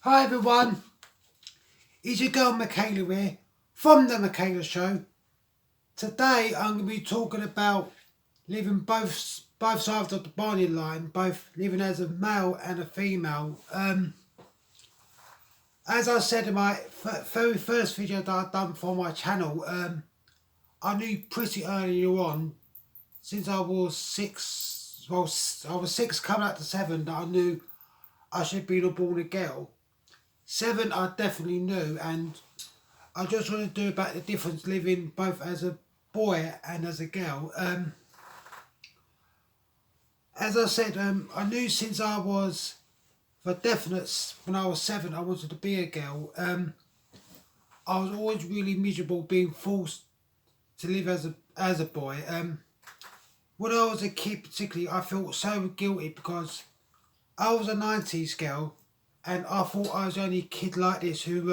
Hi everyone, it's your girl Michaela here from the Michaela Show. Today I'm going to be talking about living both sides of the binary line, both living as a male and a female. As I said in my very first video that I've done for my channel, I knew pretty early on, since I was six, I was six coming up to seven, that I knew I should be born a girl. Seven I definitely knew, and I just want to do about the difference living both as a boy and as a girl. As I said, I knew since I was, for definite, when I was seven, I wanted to be a girl. I was always really miserable being forced to live as a boy. When I was a kid, particularly, I felt so guilty because I was a '90s girl, and I thought I was the only kid like this who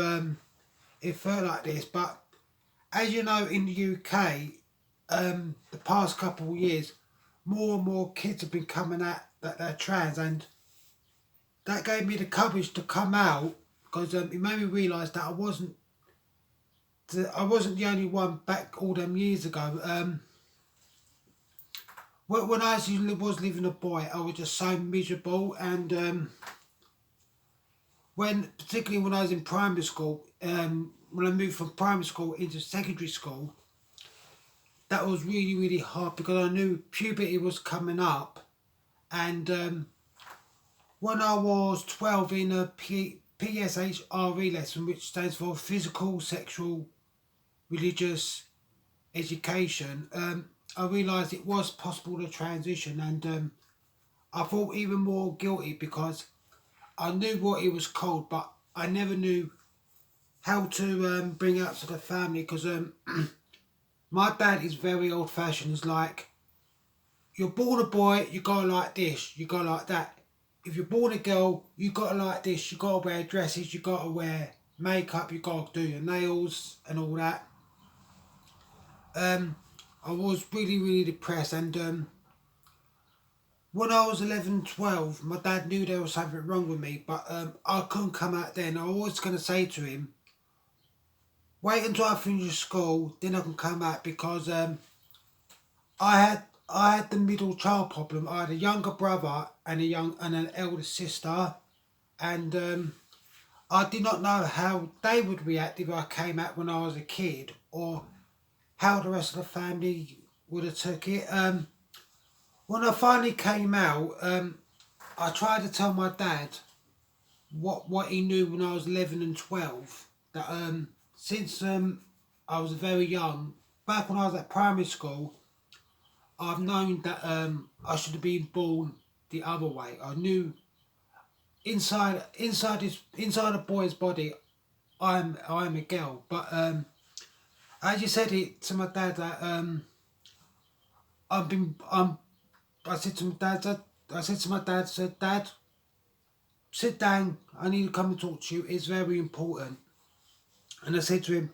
it felt like this. But as you know, in the UK, the past couple of years, more and more kids have been coming out that they're trans, and that gave me the courage to come out because it made me realise that I wasn't the only one back all them years ago. When I was living a boy, I was just so miserable, and particularly when I was in primary school, when I moved from primary school into secondary school, that was really hard because I knew puberty was coming up, and when I was 12 in a PSHRE lesson, which stands for Physical, Sexual, Religious Education, I realised it was possible to transition, and I felt even more guilty because I knew what it was called, but I never knew how to bring it up to the family because my dad is very old fashioned. It's like, you're born a boy, you go like this, you go like that. If you're born a girl, you gotta like this, you gotta wear dresses, you gotta wear makeup, you gotta do your nails and all that. I was really depressed, and when I was 11, 12, my dad knew there was something wrong with me, but I couldn't come out then. I was going to say to him, wait until I finish school, then I can come out, because I had the middle child problem. I had a younger brother and an elder sister, and I did not know how they would react if I came out when I was a kid, or how the rest of the family would have took it. When I finally came out, I tried to tell my dad what he knew when I was 11 and 12. That since I was very young, back when I was at primary school, I've known that I should have been born the other way. I knew inside a boy's body, I'm a girl. But I just said it to my dad that I've been I said to my dad, said, Dad, sit down. I need to come and talk to you. It's very important. And I said to him,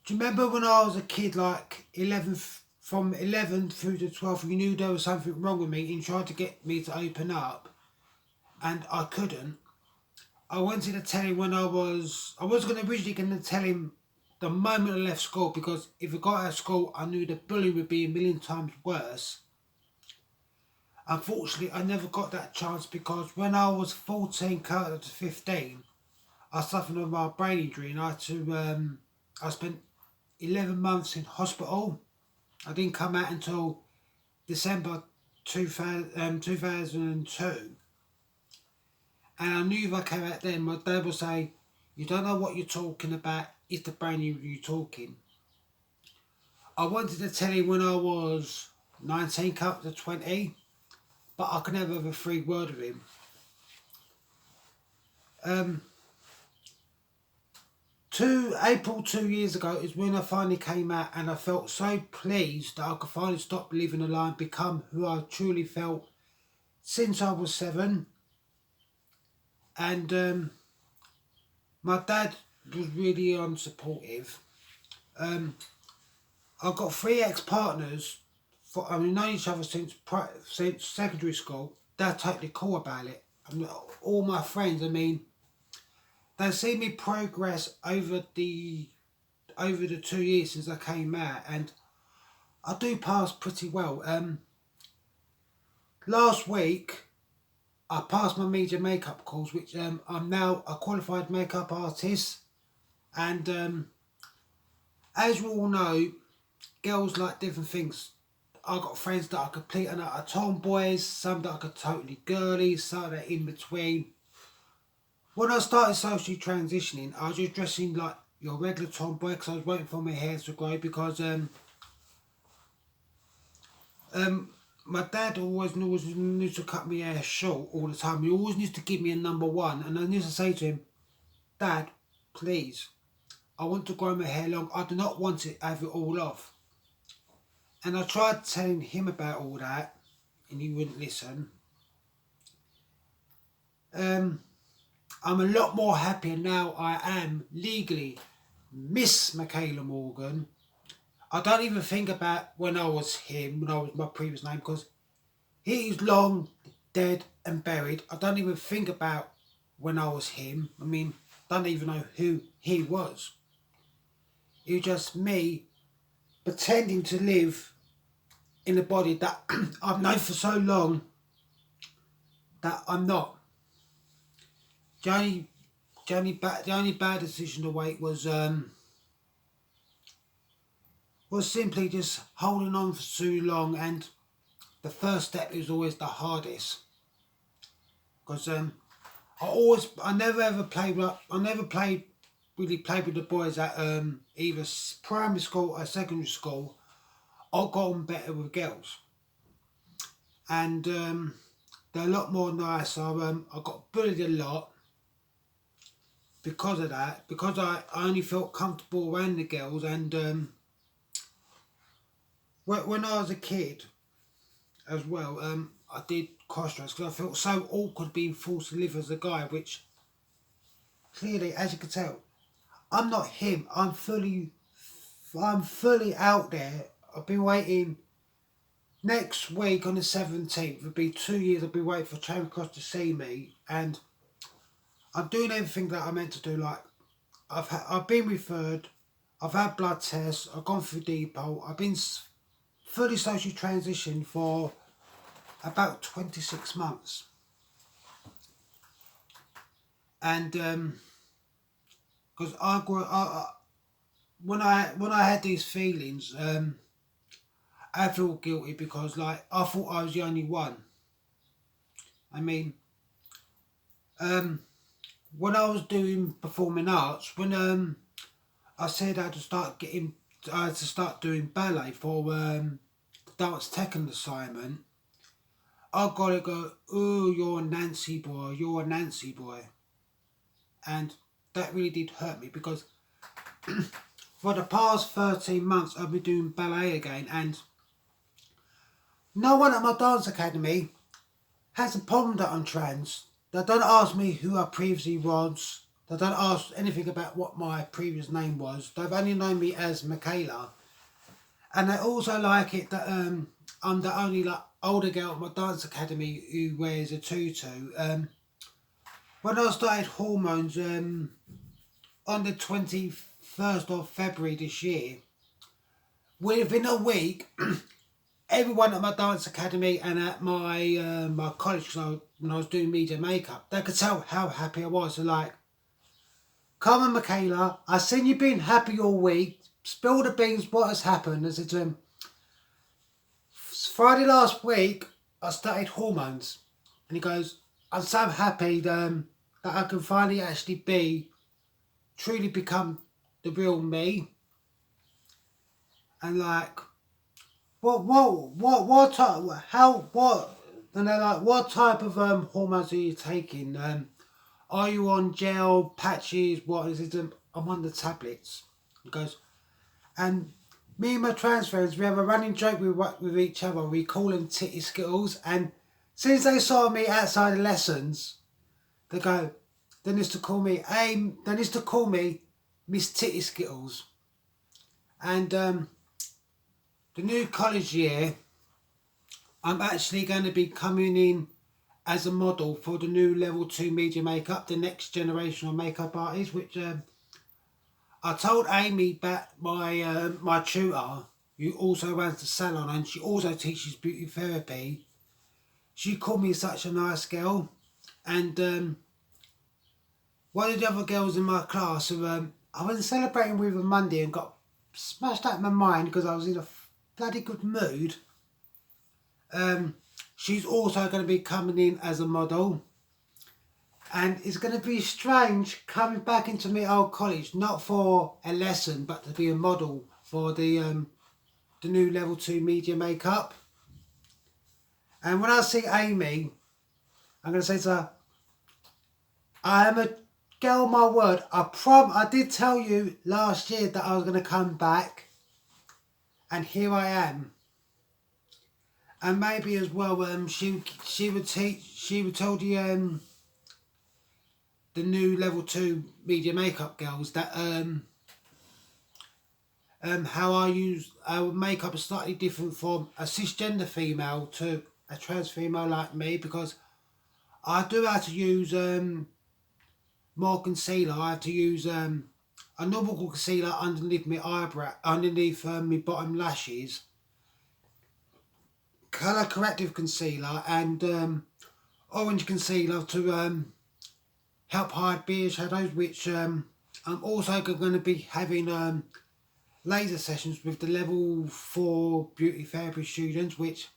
do you remember when I was a kid, like 11, from 11 through to 12, you knew there was something wrong with me and tried to get me to open up, and I couldn't. I wanted to tell him I was originally going to tell him the moment I left school, because if I got out of school, I knew the bullying would be a million times worse. Unfortunately, I never got that chance, because when I was 14, coming up to 15, I suffered with my brain injury, and I spent 11 months in hospital. I didn't come out until December 2002. And I knew if I came out then, my dad would say, you don't know what you're talking about, it's the brain you're talking. I wanted to tell him when I was 19, come up to 20, but I could never have a free word with him. April 2 years ago is when I finally came out, and I felt so pleased that I could finally stop living a lie and become who I truly felt since I was 7. And my dad was really unsupportive. I've got 3 ex-partners. We've known each other since secondary school. They're totally cool about it. All my friends, they see me progress over the 2 years since I came out, and I do pass pretty well. Last week I passed my media makeup course, which I'm now a qualified makeup artist, and as we all know, girls like different things. I got friends that are complete and utter tomboys, some that are totally girly, some that are in between. When I started socially transitioning, I was just dressing like your regular tomboy because I was waiting for my hair to grow, because um my dad always knew to cut my hair short all the time. He always used to give me a number one, and I used to say to him, Dad, please, I want to grow my hair long. I do not want to have it all off. And I tried telling him about all that, and he wouldn't listen. Um, I'm a lot more happier now. I am legally Miss Michaela Morgan. I don't even think about when I was him, when I was my previous name, because he is long dead and buried. I don't even think about when I was him. I mean, don't even know who he was. It was just me pretending to live in a body that I've known for so long that I'm not. The only, the only bad decision to wait was simply just holding on for too long, and the first step is always the hardest, because I never ever played like I never really played with the boys at either primary school or secondary school. I got on better with girls, and they're a lot more nice. I got bullied a lot because of that, because I only felt comfortable around the girls. And when I was a kid as well, I did cross dress because I felt so awkward being forced to live as a guy, which clearly, as you can tell, I'm not him. I'm fully out there. I've been waiting. Next week on the 17th, it'll be 2 years. I've been waiting for Charing Cross to see me, and I'm doing everything that I meant to do. Like I've been referred, I've had blood tests, I've gone through depot, I've been fully socially transitioned for about 26 months, and because when I had these feelings, I feel guilty because like I thought I was the only one. I mean, um, when I was doing performing arts, when I said I had to start doing ballet for the dance technical assignment, I got to go, oh, you're a Nancy boy, you're a Nancy boy. And that really did hurt me, because for the past 13 months I've been doing ballet again, and no one at my dance academy has a problem that I'm trans. They don't ask me who I previously was. They don't ask anything about what my previous name was. They've only known me as Michaela. And they also like it that I'm the only like older girl at my dance academy who wears a tutu. When I started hormones on the 21st of February this year, within a week, everyone at my dance academy and at my college, when I was doing media makeup, they could tell how happy I was. They're like, come on, Michaela, I seen you being happy all week. Spill the beans, what has happened? I said to him, Friday last week, I started hormones. And he goes, I'm so happy that I can finally actually truly become the real me. And like, what type, how, what, and they're like, what type of hormones are you taking? Are you on gel, patches, what is it? I'm on the tablets. He goes, and me and my trans friends, we have a running joke with each other. We call them titty skittles. And since they saw me outside the lessons, they go, they used to call me, they used to call me Miss Titty Skittles. And the new college year, I'm actually going to be coming in as a model for the new level 2 media makeup, the next generation of makeup artist, which I told Amy that my tutor, who also runs the salon and she also teaches beauty therapy, she called me such a nice girl. And one of the other girls in my class who I was celebrating with on Monday and got smashed out of my mind because I was in a bloody good mood. She's also going to be coming in as a model. And it's going to be strange coming back into my old college, not for a lesson, but to be a model for the new level 2 media makeup. And when I see Amy, I'm going to say to her, I am a girl, my word. I did tell you last year that I was going to come back, and here I am. And maybe as well, she would tell the new level 2 media makeup girls that how I would make up slightly different from a cisgender female to a trans female like me, because I do have to use more concealer. I have to use a normal concealer underneath my eyebrow, underneath my bottom lashes, colour corrective concealer, and orange concealer to help hide beard shadows, which I'm also going to be having laser sessions with the level 4 beauty therapy students, which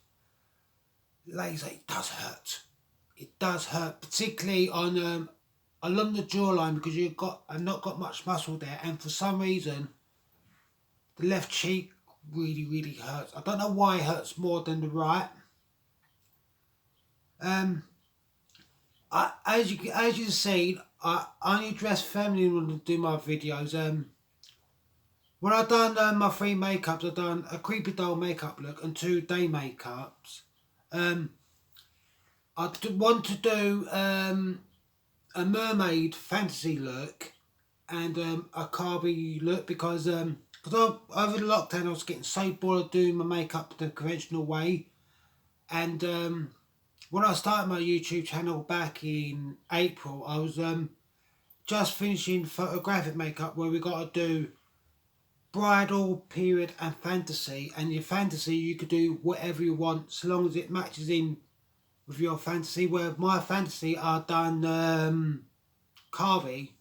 laser, it does hurt. It does hurt, particularly on along the jawline, because I've not got much muscle there, and for some reason the left cheek really hurts. I don't know why it hurts more than the right. As you've seen, I only dress feminine when I do my videos. When I've done my 3 makeups, I've done a creepy doll makeup look and 2 day makeups. I want to do a mermaid fantasy look and a carby look, because over the lockdown I was getting so bored of doing my makeup the conventional way. And when I started my YouTube channel back in April, I was just finishing photographic makeup, where we got to do bridal, period and fantasy. And your fantasy, you could do whatever you want so long as it matches in with your fantasy. Where my fantasy are done carvy,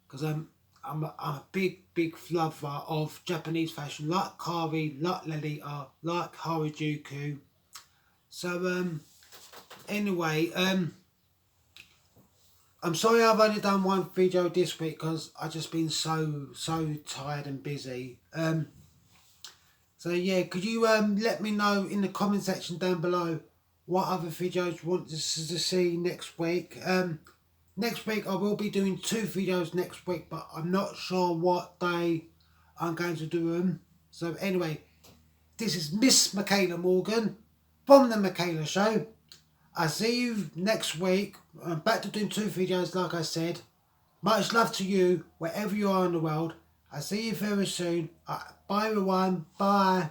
because I'm a big lover of Japanese fashion, like carvy, like Lolita, like Harajuku. So anyway, I'm sorry I've only done 1 video this week because I've just been so tired and busy. So yeah, could you let me know in the comment section down below what other videos you want to see next week. Next week I will be doing 2 videos next week, but I'm not sure what day I'm going to do them. So anyway, this is Miss Michaela Morgan from The Michaela Show. I'll see you next week. I'm back to doing 2 videos like I said. Much love to you wherever you are in the world. I'll see you very soon. Bye everyone. Bye.